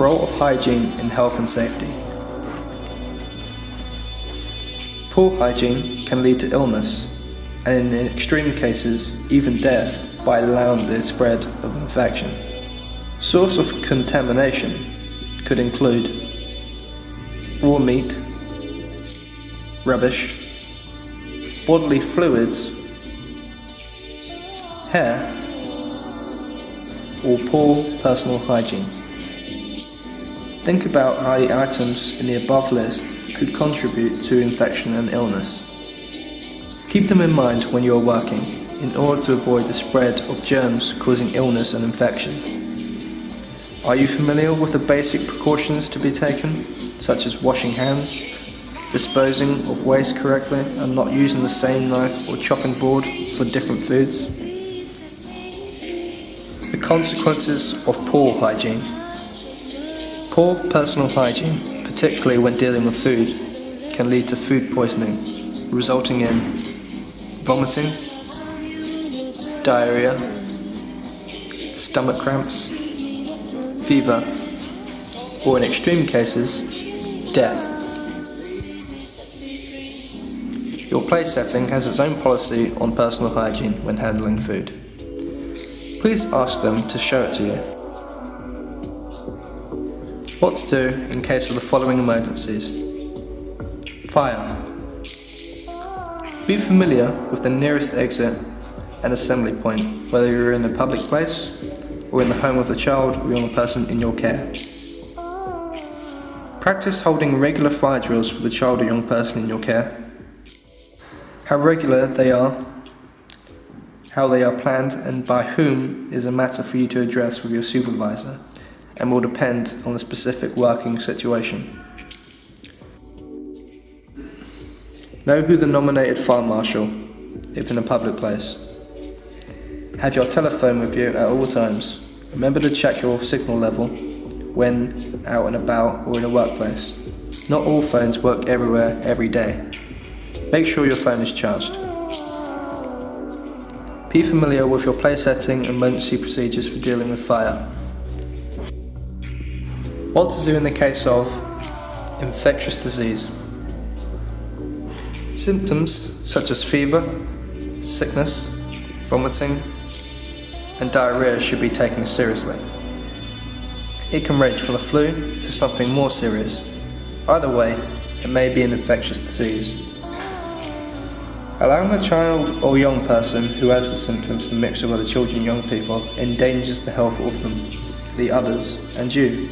role of hygiene in health and safety. Poor hygiene can lead to illness, and in extreme cases, even death, by allowing the spread of infection. Source of contamination could include raw meat, rubbish, bodily fluids, hair, or poor personal hygiene. Think about how the items in the above list could contribute to infection and illness. Keep them in mind when you are working, in order to avoid the spread of germs causing illness and infection. Are you familiar with the basic precautions to be taken, such as washing hands, disposing of waste correctly, and not using the same knife or chopping board for different foods? The consequences of poor hygiene. Poor personal hygiene, particularly when dealing with food, can lead to food poisoning, resulting in vomiting, diarrhea, stomach cramps, fever, or in extreme cases, death. Your place setting has its own policy on personal hygiene when handling food. Please ask them to show it to you. What to do in case of the following emergencies. Fire. Be familiar with the nearest exit and assembly point, whether you're in a public place or in the home of the child or young person in your care. Practice holding regular fire drills for the child or young person in your care. How regular they are, how they are planned, and by whom is a matter for you to address with your supervisor, and will depend on the specific working situation. Know who the nominated fire marshal, if in a public place. Have your telephone with you at all times. Remember to check your signal level when out and about or in a workplace. Not all phones work everywhere every day. Make sure your phone is charged. Be familiar with your place setting and emergency procedures for dealing with fire. What to do in the case of infectious disease. Symptoms such as fever, sickness, vomiting, and diarrhea should be taken seriously. It can range from the flu to something more serious. Either way, it may be an infectious disease. Allowing a child or young person who has the symptoms to mix with other children and young people endangers the health of them, the others, and you.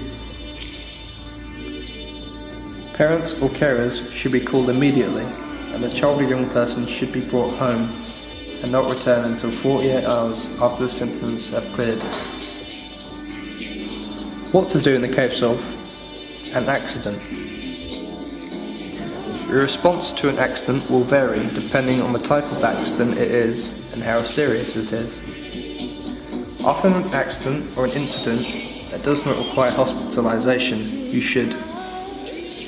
Parents or carers should be called immediately, and the child or young person should be brought home and not return until 48 hours after the symptoms have cleared. What to do in the case of an accident. Your response to an accident will vary depending on the type of accident it is and how serious it is. After an accident or an incident that does not require hospitalization, you should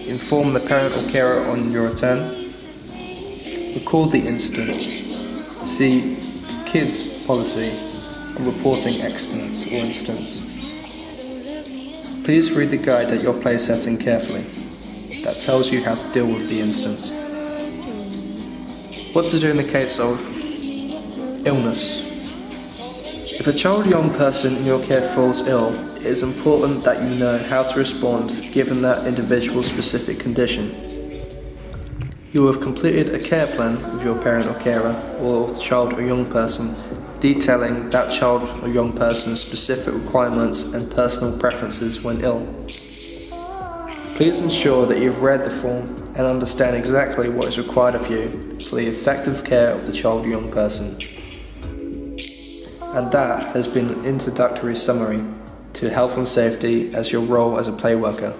inform the parent or carer on your return, record the incident, see kids policy on reporting accidents or incidents. Please read the guide at your place setting carefully. That tells you how to deal with the instance. What to do in the case of illness. If a child or young person in your care falls ill, it is important that you know how to respond given that individual's specific condition. You will have completed a care plan with your parent or carer or child or young person detailing that child or young person's specific requirements and personal preferences when ill. Please ensure that you've read the form and understand exactly what is required of you for the effective care of the child or young person. And that has been an introductory summary to health and safety as your role as a play worker.